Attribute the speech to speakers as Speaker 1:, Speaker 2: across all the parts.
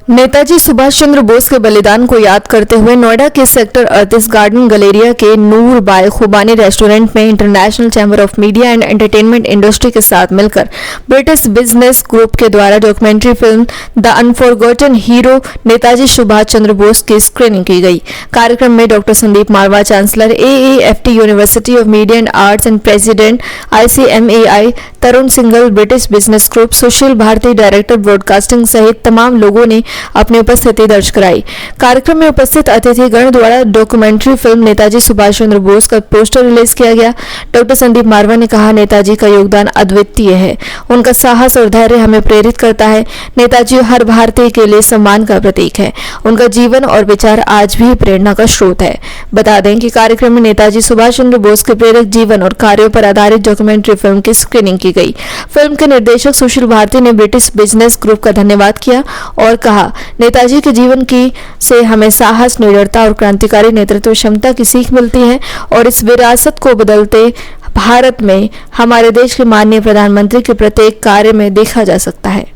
Speaker 1: नेताजी सुभाष चंद्र बोस के बलिदान को याद करते हुए नोएडा के सेक्टर 38 गार्डन गलेरिया के नूर बाय खुबानी रेस्टोरेंट में international chamber of media and entertainment industry के साथ मिलकर ब्रिटिश बिजनेस ग्रुप के द्वारा documentary film the unforgotten hero Netaji Subhash Chandra Bose की स्क्रीनिंग की गई। कार्यक्रम में doctor Sandeep Marwah, chancellor AAFT university of media and arts and president ICMAI, Tarun Singhal, British business group, Sushil Bharti, director broadcasting सहित तमाम लोगों ने अपनी उपस्थिति दर्ज कराई। कार्यक्रम में उपस्थित अतिथिगण द्वारा डॉक्यूमेंट्री फिल्म नेताजी सुभाष चंद्र बोस का पोस्टर रिलीज किया गया। डॉक्टर संदीप मारवा ने कहा, नेताजी का योगदान अद्वितीय है, उनका साहस और धैर्य हमें प्रेरित करता है। नेताजी हर भारतीय के लिए सम्मान का प्रतीक है, उनका जीवन और विचार आज भी प्रेरणा का स्रोत है। बता दें कि कार्यक्रम में नेताजी सुभाष चंद्र बोस के प्रेरक जीवन और कार्यों पर आधारित डॉक्यूमेंट्री फिल्म की स्क्रीनिंग की गई। फिल्म के निर्देशक सुशील भारती ने ब्रिटिश बिजनेस ग्रुप का धन्यवाद किया और कहा, नेताजी के जीवन की से हमें साहस, निडरता और क्रांतिकारी नेतृत्व क्षमता की सीख मिलती है और इस विरासत को बदलते भारत में हमारे देश के माननीय प्रधानमंत्री के प्रत्येक कार्य में देखा जा सकता है।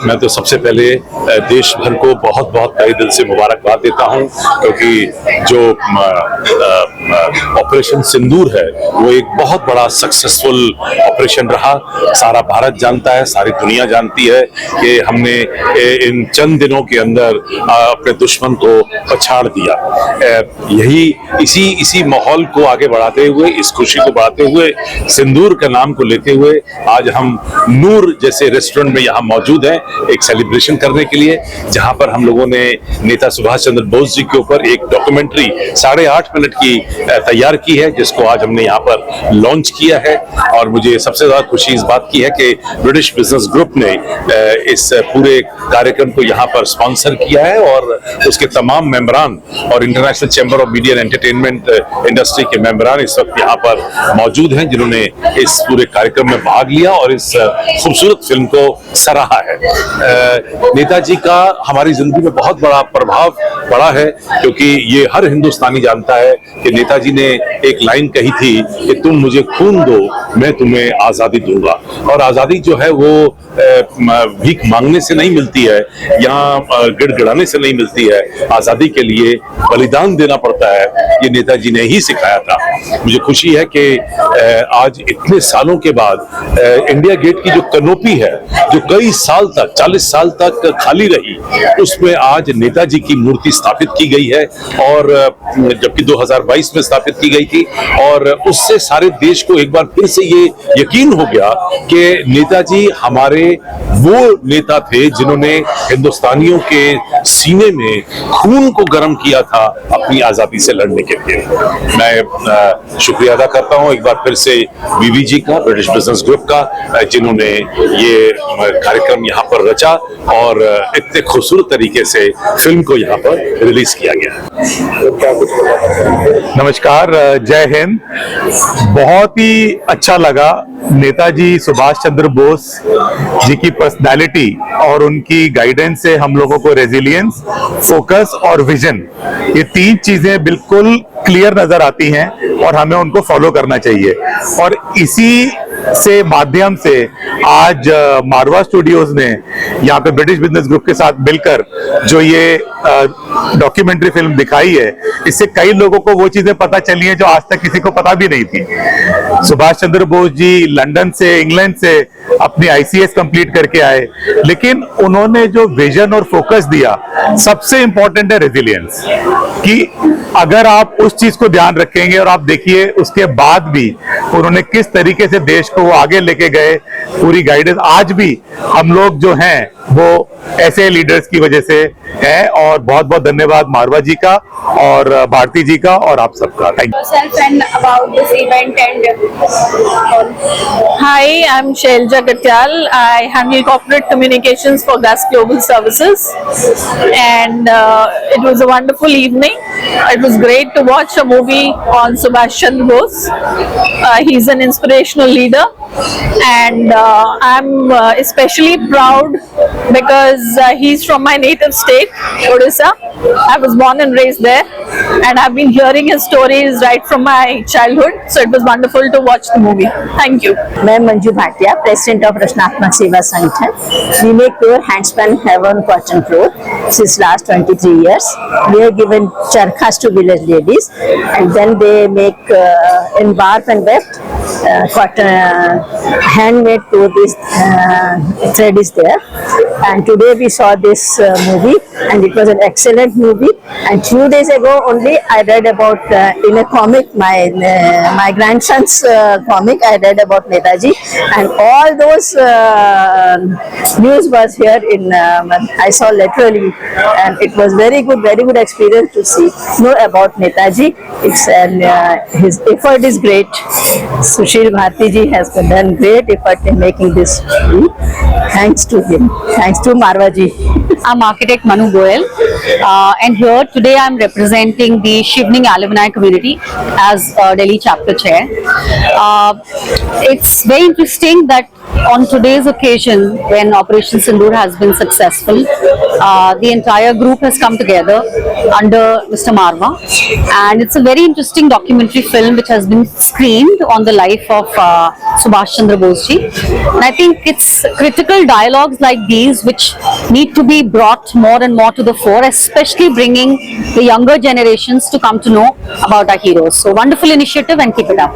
Speaker 2: मैं तो सबसे पहले देश भर को बहुत बहुत तहे दिल से मुबारकबाद देता हूं, क्योंकि जो ऑपरेशन सिंदूर है वो एक बहुत बड़ा सक्सेसफुल ऑपरेशन रहा। सारा भारत जानता है, सारी दुनिया जानती है कि हमने इन चंद दिनों के अंदर अपने दुश्मन को पछाड़ दिया। यही इसी माहौल को आगे बढ़ाते हुए, इस खुशी को बढ़ाते हुए, सिंदूर के नाम को लेते हुए आज हम नूर जैसे रेस्टोरेंट में यहाँ मौजूद है एक सेलिब्रेशन करने के लिए, जहां पर हम लोगों ने नेता सुभाष चंद्र बोस जी के ऊपर एक डॉक्यूमेंट्री 8.5 मिनट की तैयार की है, जिसको आज हमने यहाँ पर लॉन्च किया है। और मुझे सबसे ज्यादा खुशी इस बात की है कि ब्रिटिश बिजनेस ग्रुप ने इस पूरे कार्यक्रम को यहाँ पर स्पॉन्सर किया है और उसके तमाम मेंबरान और international chamber of media and entertainment industry के मेंबरान इस वक्त यहाँ पर मौजूद हैं, जिन्होंने इस पूरे कार्यक्रम में भाग लिया और इस खूबसूरत फिल्म को सराहा है। नेताजी का हमारी जिंदगी में बहुत बड़ा प्रभाव पड़ा है, क्योंकि ये हर हिंदुस्तानी जानता है कि नेताजी ने एक लाइन कही थी कि तुम मुझे खून दो, मैं तुम्हें आजादी दूंगा। और आजादी जो है वो भीख मांगने से नहीं मिलती है, यहाँ गिड़गिड़ाने से नहीं मिलती है। आजादी के लिए बलिदान देना पड़ता है, ये नेताजी ने ही सिखाया था। मुझे खुशी है कि आज इतने सालों के बाद इंडिया गेट की जो कनोपी है, जो कई साल तक 40 साल तक खाली रही, उसमें आज नेताजी की मूर्ति स्थापित की गई है, और जबकि 2022 में स्थापित की गई थी। और उससे सारे देश को एक बार फिर से ये यकीन हो गया कि नेताजी हमारे वो नेता थे जिन्होंने हिंदुस्तानियों के सीने में खून को गर्म किया था अपनी आजादी से लड़ने के लिए। मैं शुक्रिया अदा करता हूं एक बार फिर से बीवी जी का, ब्रिटिश बिजनेस ग्रुप का, जिन्होंने ये कार्यक्रम यहाँ पर रचा और इतने खूबसूरत तरीके से फिल्म को यहाँ पर रिलीज किया गया।
Speaker 3: नमस्कार, जय हिंद। बहुत ही अच्छा लगा नेताजी सुभाष चंद्र बोस जी की पर्सनालिटी और उनकी गाइडेंस से हम लोगों को रेजिलियंस, फोकस और विजन, ये 3 चीजें बिल्कुल क्लियर नजर आती हैं और हमें उनको फॉलो करना चाहिए। और इसी से माध्यम से आज मारवा स्टूडियोज ने यहाँ पे ब्रिटिश बिजनेस ग्रुप के साथ मिलकर जो ये डॉक्यूमेंट्री फिल्म दिखाई है, इससे कई लोगों को वो चीजें पता चली हैं जो आज तक किसी को पता भी नहीं थी। सुभाष चंद्र बोस जी लंदन से, इंग्लैंड से अपनी ICS कंप्लीट करके आए, लेकिन उन्होंने जो विजन और फोकस दिया, सबसे इंपॉर्टेंट है रेजिलियंस, कि अगर आप उस चीज को ध्यान रखेंगे और आप देखिए उसके बाद भी उन्होंने किस तरीके से देश को वो आगे लेके गए, पूरी गाइडेंस आज भी हम लोग जो हैं वो ऐसे लीडर्स की वजह से है। और बहुत बहुत धन्यवाद मारवा जी का और भारती जी का और आप सबका। Thank
Speaker 4: you. Hi, I'm Shailja Katyal. I handle corporate communications for Gus Global Services, and it was a wonderful evening. It was great to watch a movie on Subhash Chandra Bose. He's an inspirational leader, and I'm especially proud because he's from my native state, Odisha. I was born and raised there, and I've been hearing his stories right from my childhood. So it was wonderful to watch the movie. Thank you.
Speaker 5: मैं Manju Bhatia, president of रचनात्मक सेवा संगठन. We make pure handspun heaven cotton cloth since last 23 years. We have given charkhas to village ladies, and then they make in bark and weft cotton handmade cloth is thread is there. And today we saw this movie, and it was an excellent movie. And few days ago only I read about in a comic, my grandson's comic, I read about Netaji, and all those news was here in I saw literally, and it was very good experience to know about Netaji. It's his effort is great. Sushil Bharti ji has done great effort in making this movie. Thanks to him. Thanks to Marwa ji.
Speaker 6: I'm architect Manu Goyal, and here today I'm representing the Shivning alumni community as Delhi chapter chair. It's very interesting that on today's occasion, when Operation Sindoor has been successful, the entire group has come together under Mr. Marwa, and it's a very interesting documentary film which has been screened on the life of Subhash Chandra Bose ji. And I think it's critical dialogues like these which need to be brought more and more to the fore, especially bringing the younger generations to come to know about our heroes. So wonderful initiative, and keep it up.